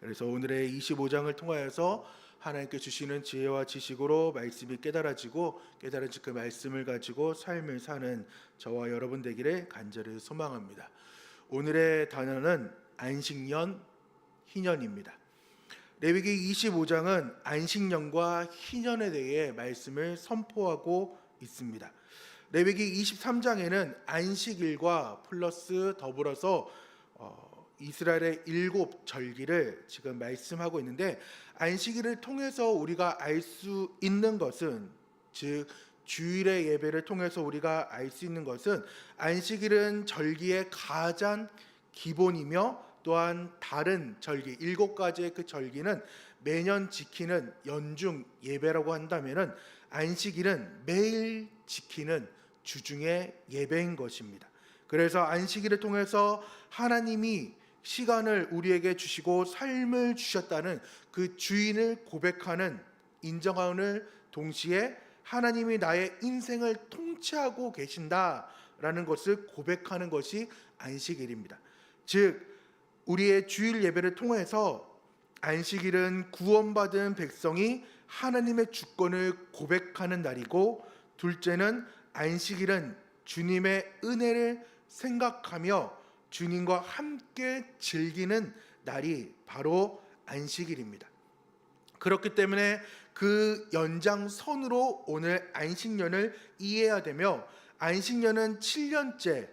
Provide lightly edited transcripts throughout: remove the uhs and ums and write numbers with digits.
그래서 오늘의 25장을 통하여서 하나님께 주시는 지혜와 지식으로 말씀이 깨달아지고 깨달아진 그 말씀을 가지고 삶을 사는 저와 여러분 되기를 간절히 소망합니다. 오늘의 단어는 안식년, 희년입니다. 레위기 25장은 안식년과 희년에 대해 말씀을 선포하고 있습니다. 레위기 23장에는 안식일과 플러스 더불어서 이스라엘의 7절기를 지금 말씀하고 있는데, 안식일을 통해서 우리가 알 수 있는 것은, 즉 주일의 예배를 통해서 우리가 알 수 있는 것은, 안식일은 절기의 가장 기본이며 또한 다른 절기 7가지의 그 절기는 매년 지키는 연중 예배라고 한다면은, 안식일은 매일 지키는 주중의 예배인 것입니다. 그래서 안식일을 통해서 하나님이 시간을 우리에게 주시고 삶을 주셨다는 그 주인을 고백하는, 인정하는 동시에 하나님이 나의 인생을 통치하고 계신다라는 것을 고백하는 것이 안식일입니다. 즉 우리의 주일 예배를 통해서 안식일은 구원받은 백성이 하나님의 주권을 고백하는 날이고, 둘째는 안식일은 주님의 은혜를 생각하며 주님과 함께 즐기는 날이 바로 안식일입니다. 그렇기 때문에 그 연장선으로 오늘 안식년을 이해해야 되며, 안식년은 7년째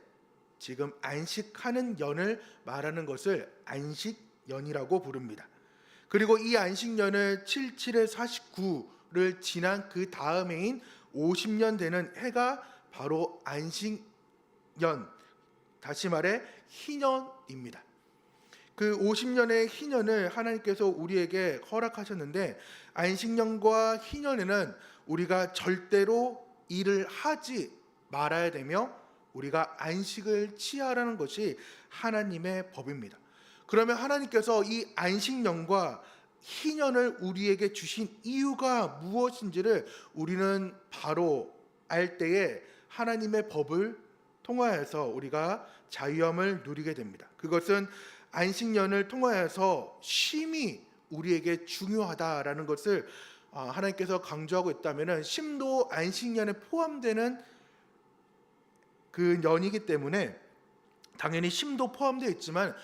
지금 안식하는 년을 말하는 것을 안식년이라고 부릅니다. 그리고 이 안식년을 77에 49를 지난 그 다음 해인 50년 되는 해가 바로 안식년, 다시 말해 희년입니다. 그 50년의 희년을 하나님께서 우리에게 허락하셨는데, 안식년과 희년에는 우리가 절대로 일을 하지 말아야 되며 우리가 안식을 취하라는 것이 하나님의 법입니다. 그러면 하나님께서 이 안식년과 희년을 우리에게 주신 이유가 무엇인지를 우리는 바로 알 때에 하나님의 법을 통하여서 우리가 자유함을 누리게 됩니다. 그것은 안식년을 통하여서 쉼이 우리에게 중요하다라는 것을 하나님께서 강조하고 있다면, 쉼도 안식년에 포함되는 그 년이기 때문에 당연히 쉼도 포함되어 있지만,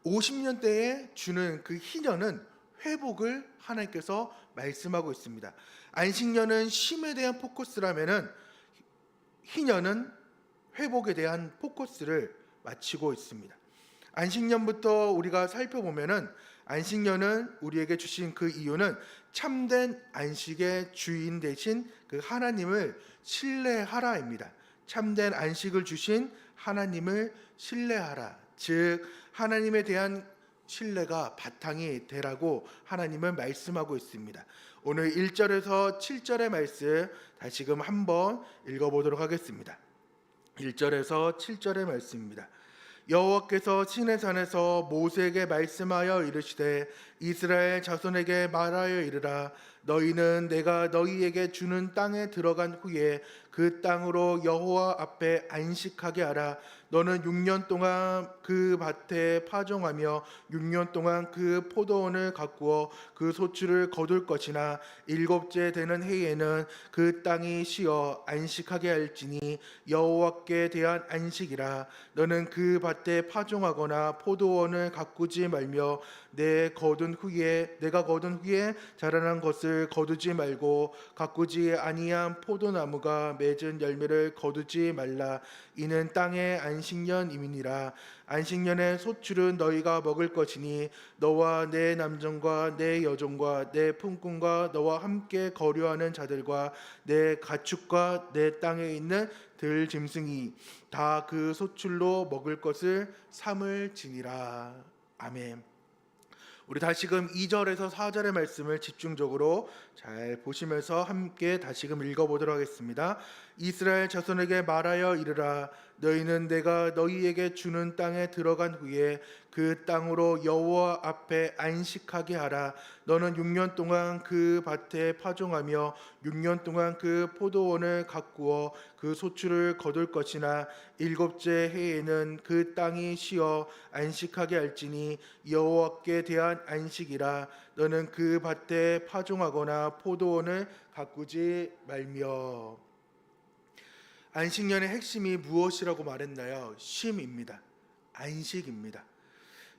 50년 때에 주는 그 희년은 회복을 하나님께서 말씀하고 있습니다. 안식년은 쉼에 대한 포커스라면은 희년은 회복에 대한 포커스를 마치고 있습니다. 안식년부터 우리가 살펴보면은, 안식년은 우리에게 주신 그 이유는 참된 안식의 주인 되신 그 하나님을 신뢰하라입니다. 참된 안식을 주신 하나님을 신뢰하라. 즉 하나님에 대한 신뢰가 바탕이 되라고 하나님은 말씀하고 있습니다. 오늘 1절에서 7절의 말씀 다시금 한번 읽어보도록 하겠습니다. 1절에서 7절의 말씀입니다. 여호와께서 시내산에서 모세에게 말씀하여 이르시되, 이스라엘 자손에게 말하여 이르라. 너희는 내가 너희에게 주는 땅에 들어간 후에 그 땅으로 여호와 앞에 안식하게 하라. 너는 6년 동안 그 밭에 파종하며 6년 동안 그 포도원을 가꾸어 그 소출을 거둘 것이나, 7째 되는 해에는 그 땅이 쉬어 안식하게 할지니 여호와께 대한 안식이라. 너는 그 밭에 파종하거나 포도원을 가꾸지 말며 내가 거둔 후에 자라난 것을 거두지 말고 가꾸지 아니한 포도나무가 맺은 열매를 거두지 말라. 이는 땅의 안식년임이니라. 안식년의 소출은 너희가 먹을 것이니 너와 내 남종과 내 여종과 내 품꾼과 너와 함께 거류하는 자들과 내 가축과 내 땅에 있는 들 짐승이 다 그 소출로 먹을 것을 삼을지니라. 아멘. 우리 다시금 2절에서 4절의 말씀을 집중적으로 잘 보시면서 함께 다시금 읽어보도록 하겠습니다. 이스라엘 자손에게 말하여 이르라. 너희는 내가 너희에게 주는 땅에 들어간 후에 그 땅으로 여호와 앞에 안식하게 하라. 너는 6년 동안 그 밭에 파종하며 6년 동안 그 포도원을 가꾸어 그 소출을 거둘 것이나 일곱째 해에는 그 땅이 쉬어 안식하게 할지니 여호와께 대한 안식이라. 너는 그 밭에 파종하거나 포도원을 가꾸지 말며. 안식년의 핵심이 무엇이라고 말했나요? 쉼입니다. 안식입니다.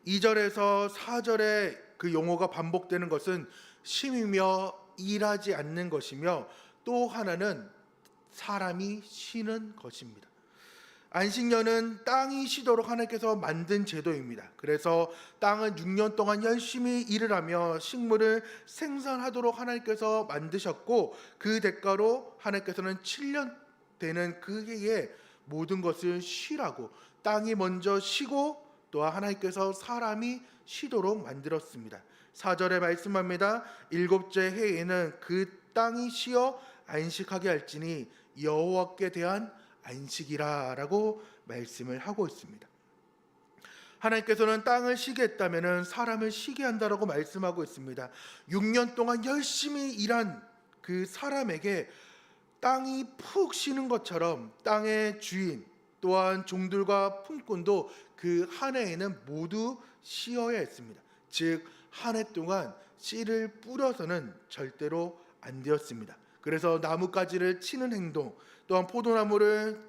2절에서 4절에 그 용어가 반복되는 것은 쉼이며 일하지 않는 것이며, 또 하나는 사람이 쉬는 것입니다. 안식년은 땅이 쉬도록 하나님께서 만든 제도입니다. 그래서 땅은 6년 동안 열심히 일을 하며 식물을 생산하도록 하나님께서 만드셨고, 그 대가로 하나님께서는 7년 되는 그 해에 모든 것을 쉬라고, 땅이 먼저 쉬고 또한 하나님께서 사람이 쉬도록 만들었습니다. 4절에 말씀합니다. 일곱째 해에는 그 땅이 쉬어 안식하게 할지니 여호와께 대한 안식이라 라고 말씀을 하고 있습니다. 하나님께서는 땅을 쉬게 했다면 사람을 쉬게 한다라고 말씀하고 있습니다. 6년 동안 열심히 일한 그 사람에게 땅이 푹 쉬는 것처럼 땅의 주인 또한 종들과 품꾼도 그 한 해에는 모두 쉬어야 했습니다. 즉 한 해 동안 씨를 뿌려서는 절대로 안 되었습니다. 그래서 나뭇가지를 치는 행동, 또한 포도나무를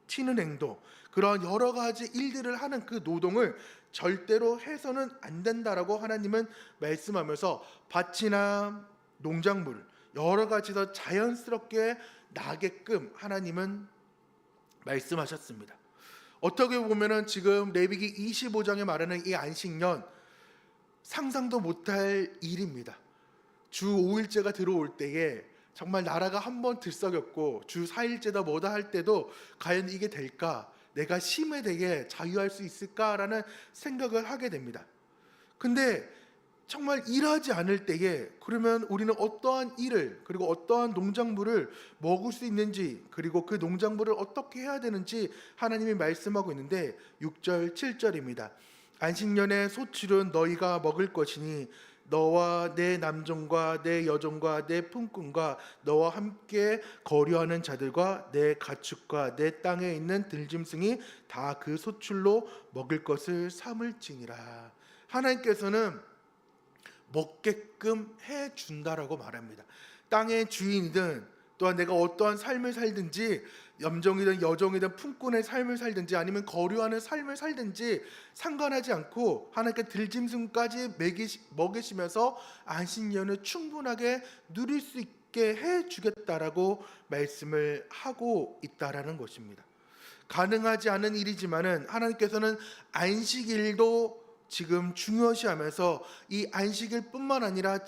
치는 행동, 그런 여러 가지 일들을 하는 그 노동을 절대로 해서는 안 된다라고 하나님은 말씀하면서 밭이나 농작물 여러 가지서 자연스럽게 나게끔 하나님은 말씀하셨습니다. 어떻게 보면은 지금 레위기 25장에 말하는 이 안식년, 상상도 못할 일입니다. 주 5일째가 들어올 때에 정말 나라가 한번 들썩였고 주 4일째다 뭐다 할 때도 과연 이게 될까? 내가 쉼에 대해 자유할 수 있을까라는 생각을 하게 됩니다. 근데 정말 일하지 않을 때에 그러면 우리는 어떠한 일을, 그리고 어떠한 농작물을 먹을 수 있는지, 그리고 그 농작물을 어떻게 해야 되는지 하나님이 말씀하고 있는데 6절 7절입니다. 안식년의 소출은 너희가 먹을 것이니 너와 내 남종과 내 여종과 내 품꾼과 너와 함께 거류하는 자들과 내 가축과 내 땅에 있는 들짐승이 다 그 소출로 먹을 것을 삼을지니라. 하나님께서는 먹게끔 해준다라고 말합니다. 땅의 주인이든 또한 내가 어떠한 삶을 살든지, 염종이든 여종이든 품꾼의 삶을 살든지 아니면 거류하는 삶을 살든지 상관하지 않고 하나님께 들짐승까지 먹이시면서 안식년을 충분하게 누릴 수 있게 해주겠다라고 말씀을 하고 있다라는 것입니다. 가능하지 않은 일이지만은 하나님께서는 안식일도 지금 중요시하면서 이 안식일뿐만 아니라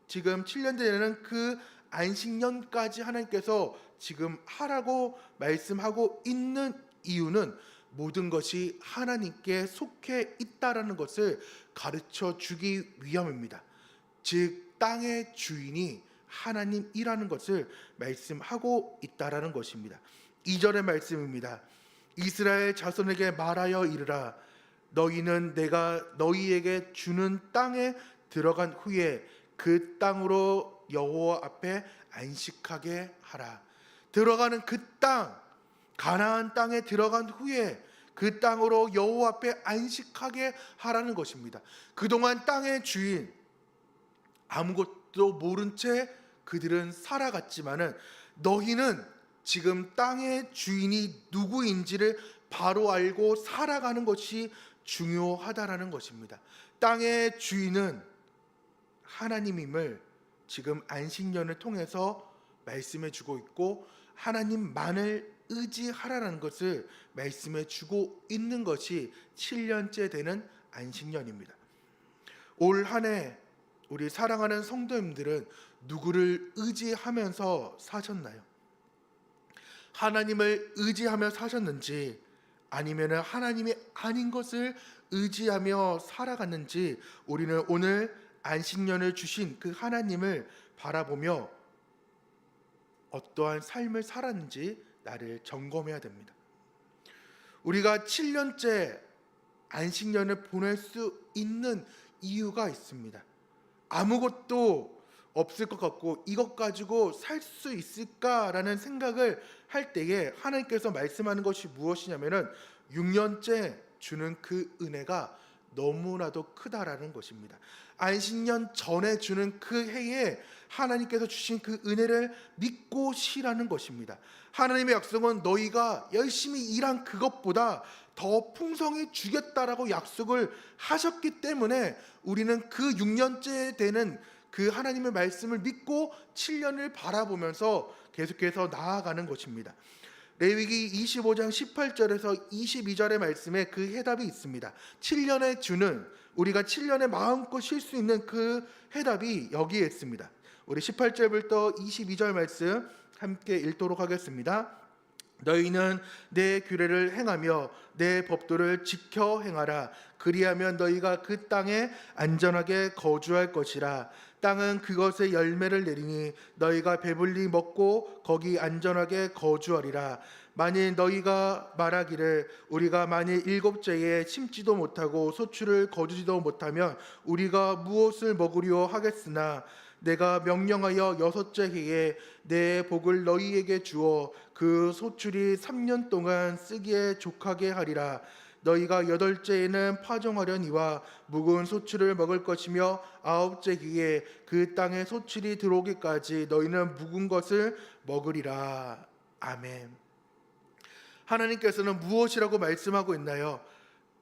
지금 7년 되는 그 안식년까지 하나님께서 지금 하라고 말씀하고 있는 이유는 모든 것이 하나님께 속해 있다라는 것을 가르쳐 주기 위함입니다. 즉 땅의 주인이 하나님이라는 것을 말씀하고 있다라는 것입니다. 2절의 말씀입니다. 이스라엘 자손에게 말하여 이르라. 너희는 내가 너희에게 주는 땅에 들어간 후에 그 땅으로 여호와 앞에 안식하게 하라. 들어가는 그 땅, 가나안 땅에 들어간 후에 그 땅으로 여호와 앞에 안식하게 하라는 것입니다. 그동안 땅의 주인, 아무것도 모른 채 그들은 살아갔지만은 너희는 지금 땅의 주인이 누구인지를 바로 알고 살아가는 것이 중요하다라는 것입니다. 땅의 주인은 하나님임을 지금 안식년을 통해서 말씀해 주고 있고, 하나님만을 의지하라는 것을 말씀해 주고 있는 것이 7년째 되는 안식년입니다. 올 한 해 우리 사랑하는 성도님들은 누구를 의지하면서 사셨나요? 하나님을 의지하며 사셨는지 아니면 하나님이 아닌 것을 의지하며 살아갔는지 우리는 오늘 안식년을 주신 그 하나님을 바라보며 어떠한 삶을 살았는지 나를 점검해야 됩니다. 우리가 7년째 안식년을 보낼 수 있는 이유가 있습니다. 아무것도 없을 것 같고 이것 가지고 살 수 있을까라는 생각을 할 때에 하나님께서 말씀하는 것이 무엇이냐면은 6년째 주는 그 은혜가 너무나도 크다라는 것입니다. 안식년 전에 주는 그 해에 하나님께서 주신 그 은혜를 믿고 쉬라는 것입니다. 하나님의 약속은 너희가 열심히 일한 그것보다 더 풍성히 주겠다라고 약속을 하셨기 때문에 우리는 그 6년째 되는 그 하나님의 말씀을 믿고 7년을 바라보면서 계속해서 나아가는 것입니다. 레위기 25장 18절에서 22절의 말씀에 그 해답이 있습니다. 7년의 주는 우리가 7년에 마음껏 쉴 수 있는 그 해답이 여기에 있습니다. 우리 18절부터 22절 말씀 함께 읽도록 하겠습니다. 너희는 내 규례를 행하며 내 법도를 지켜 행하라. 그리하면 너희가 그 땅에 안전하게 거주할 것이라. 땅은 그것의 열매를 내리니 너희가 배불리 먹고 거기 안전하게 거주하리라. 만일 너희가 말하기를 우리가 만일 일곱째에 심지도 못하고 소출을 거두지도 못하면 우리가 무엇을 먹으려 하겠으나 내가 명령하여 여섯째 해에 내 복을 너희에게 주어 그 소출이 3년 동안 쓰기에 족하게 하리라. 너희가 여덟째에는 파종하려니와 묵은 소출을 먹을 것이며 아홉째 해에 그 땅에 소출이 들어오기까지 너희는 묵은 것을 먹으리라. 아멘. 하나님께서는 무엇이라고 말씀하고 있나요?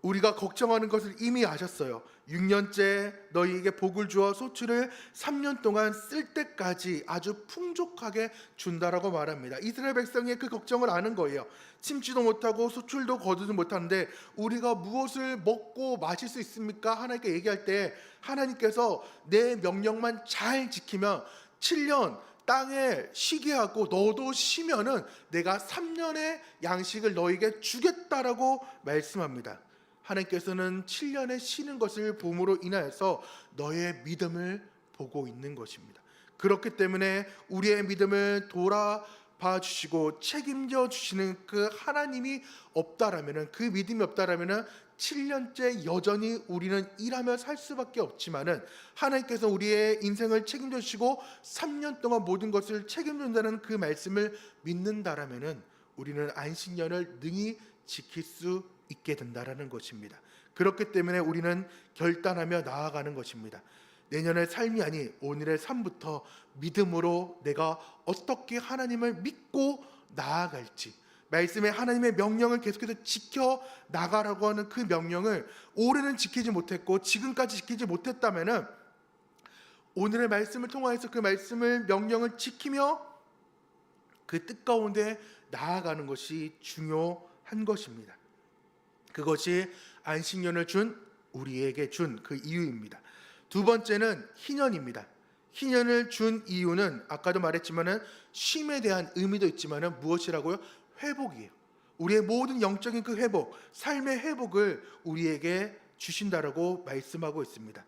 우리가 걱정하는 것을 이미 아셨어요. 6년째 너희에게 복을 주어 소출을 3년 동안 쓸 때까지 아주 풍족하게 준다라고 말합니다. 이스라엘 백성의 그 걱정을 아는 거예요. 심지도 못하고 소출도 거두지 못하는데 우리가 무엇을 먹고 마실 수 있습니까? 하나님께 얘기할 때 하나님께서 내 명령만 잘 지키면 7년 땅에 쉬게 하고 너도 쉬면은 내가 3년의 양식을 너에게 주겠다라고 말씀합니다. 하나님께서는 7년에 쉬는 것을 봄으로 인하여서 너의 믿음을 보고 있는 것입니다. 그렇기 때문에 우리의 믿음을 돌아봐 주시고 책임져 주시는 그 하나님이 없다라면은, 그 믿음이 없다라면은 7년째 여전히 우리는 일하며 살 수밖에 없지만은 하나님께서 우리의 인생을 책임져 주시고 3년 동안 모든 것을 책임진다는 그 말씀을 믿는다라면은 우리는 안식년을 능히 지킬 수 있게 된다라는 것입니다. 그렇기 때문에 우리는 결단하며 나아가는 것입니다. 내년의 삶이 아닌 오늘의 삶부터 믿음으로 내가 어떻게 하나님을 믿고 나아갈지, 말씀의 하나님의 명령을 계속해서 지켜 나가라고 하는 그 명령을 올해는 지키지 못했고 지금까지 지키지 못했다면은 오늘의 말씀을 통하여서 그 말씀을 명령을 지키며 그 뜻 가운데 나아가는 것이 중요한 것입니다. 그것이 안식년을 준 우리에게 준 그 이유입니다. 두 번째는 희년입니다. 희년을 준 이유는 아까도 말했지만은 쉼에 대한 의미도 있지만은 무엇이라고요? 회복이에요. 우리의 모든 영적인 그 회복, 삶의 회복을 우리에게 주신다라고 말씀하고 있습니다.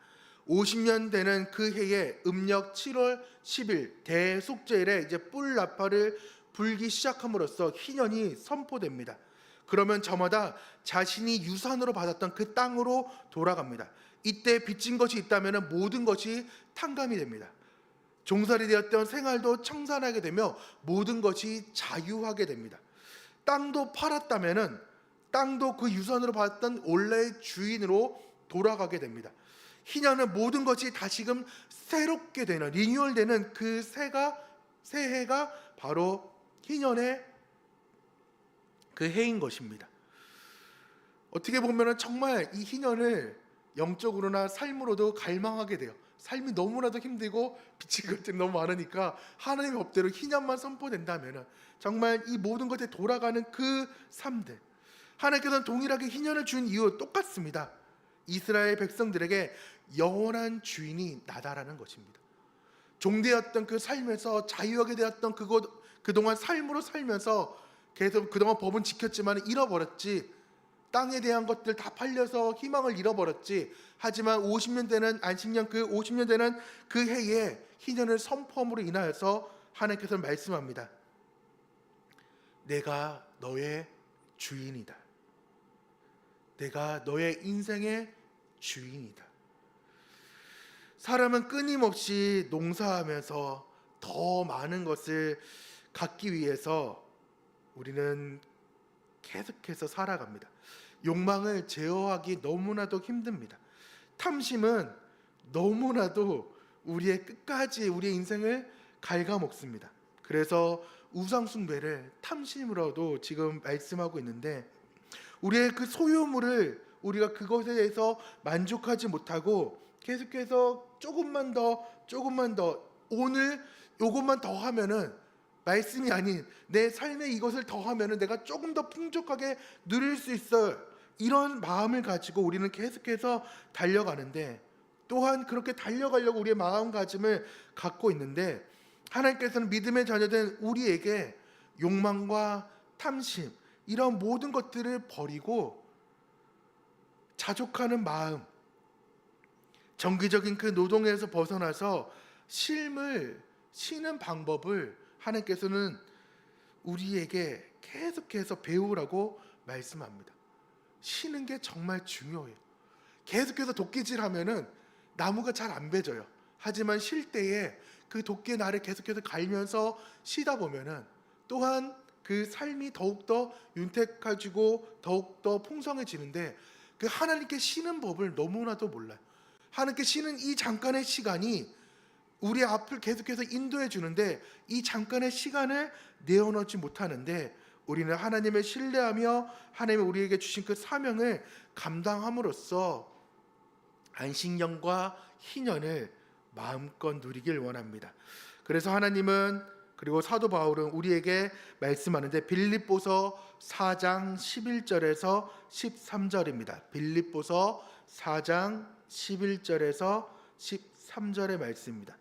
50년 되는 그 해에 음력 7월 10일 대속제일에 이제 뿔 나팔을 불기 시작함으로써 희년이 선포됩니다. 그러면 저마다 자신이 유산으로 받았던 그 땅으로 돌아갑니다. 이때 빚진 것이 있다면 모든 것이 탕감이 됩니다. 종살이 되었던 생활도 청산하게 되며 모든 것이 자유하게 됩니다. 땅도 팔았다면 땅도 그 유산으로 받았던 원래의 주인으로 돌아가게 됩니다. 희년은 모든 것이 다시금 새롭게 되는, 리뉴얼되는 그 새해가 바로 희년의 그 해인 것입니다. 어떻게 보면 정말 이 희년을 영적으로나 삶으로도 갈망하게 돼요. 삶이 너무나도 힘들고 빚진 것들이 너무 많으니까 하나님의 법대로 희년만 선포된다면 정말 이 모든 것에 돌아가는 그 삶들, 하나님께서는 동일하게 희년을 준 이유 똑같습니다. 이스라엘 백성들에게 영원한 주인이 나다라는 것입니다. 종되었던 그 삶에서 자유하게 되었던 그동안 삶으로 살면서 계속 그동안 법은 지켰지만 잃어버렸지, 땅에 대한 것들 다 팔려서 희망을 잃어버렸지. 하지만 50년 되는 안식년, 그 50년 되는 그 해에 희년을 선포함으로 인하여서 하나님께서 말씀합니다. 내가 너의 주인이다. 내가 너의 인생의 주인이다. 사람은 끊임없이 농사하면서 더 많은 것을 갖기 위해서 우리는 계속해서 살아갑니다. 욕망을 제어하기 너무나도 힘듭니다. 탐심은 너무나도 우리의 끝까지 우리의 인생을 갉아먹습니다. 그래서 우상숭배를 탐심으로도 지금 말씀하고 있는데, 우리의 그 소유물을 우리가 그것에 대해서 만족하지 못하고 계속해서 조금만 더 오늘 요것만 더 하면은, 말씀이 아닌 내 삶에 이것을 더 하면은 내가 조금 더 풍족하게 누릴 수 있어요, 이런 마음을 가지고 우리는 계속해서 달려가는데, 또한 그렇게 달려가려고 우리의 마음가짐을 갖고 있는데, 하나님께서는 믿음의 자녀된 우리에게 욕망과 탐심, 이런 모든 것들을 버리고 자족하는 마음, 정기적인 그 노동에서 벗어나서 쉼을 쉬는 방법을 하나님께서는 우리에게 계속해서 배우라고 말씀합니다. 쉬는 게 정말 중요해요. 계속해서 도끼질하면은 나무가 잘 안 배져요. 하지만 쉴 때에 그 도끼의 날을 계속해서 갈면서 쉬다 보면은 또한 그 삶이 더욱더 윤택해지고 더욱더 풍성해지는데, 그 하나님께 쉬는 법을 너무나도 몰라요. 하나님께 쉬는 이 잠깐의 시간이 우리 앞을 계속해서 인도해 주는데, 이 잠깐의 시간을 내어놓지 못하는데, 우리는 하나님을 신뢰하며 하나님이 우리에게 주신 그 사명을 감당함으로써 안식년과 희년을 마음껏 누리길 원합니다. 그래서 하나님은, 그리고 사도 바울은 우리에게 말씀하는데, 빌립보서 4장 11절에서 13절입니다. 빌립보서 4장 11절에서 13절의 말씀입니다.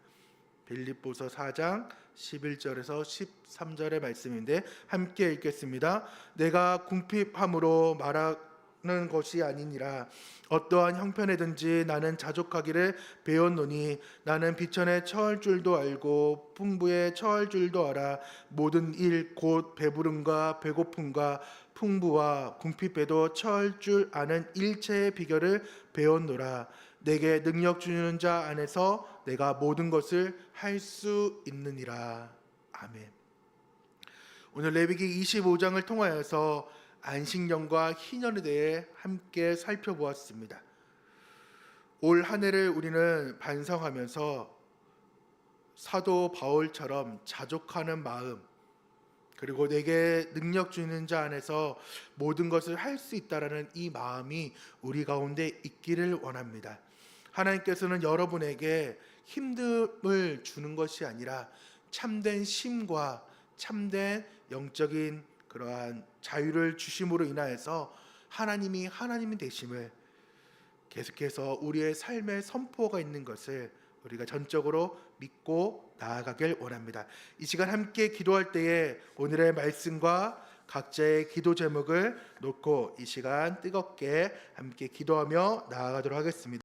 빌립보서 4장 11절에서 13절의 말씀인데 함께 읽겠습니다. 내가 궁핍함으로 말하는 것이 아니니라. 어떠한 형편에든지 나는 자족하기를 배웠노니, 나는 비천에 처할 줄도 알고 풍부에 처할 줄도 알아. 모든 일 곧 배부름과 배고픔과 풍부와 궁핍에도 처할 줄 아는 일체의 비결을 배웠노라. 내게 능력 주는 자 안에서 내가 모든 것을 할 수 있느니라. 아멘. 오늘 레위기 25장을 통하여서 안식년과 희년에 대해 함께 살펴보았습니다. 올 한 해를 우리는 반성하면서 사도 바울처럼 자족하는 마음, 그리고 내게 능력 주는 자 안에서 모든 것을 할 수 있다라는 이 마음이 우리 가운데 있기를 원합니다. 하나님께서는 여러분에게 힘듦을 주는 것이 아니라 참된 쉼과 참된 영적인 그러한 자유를 주심으로 인하여서 하나님이 하나님이 되심을 계속해서 우리의 삶의 선포가 있는 것을 우리가 전적으로 믿고 나아가길 원합니다. 이 시간 함께 기도할 때에 오늘의 말씀과 각자의 기도 제목을 놓고 이 시간 뜨겁게 함께 기도하며 나아가도록 하겠습니다.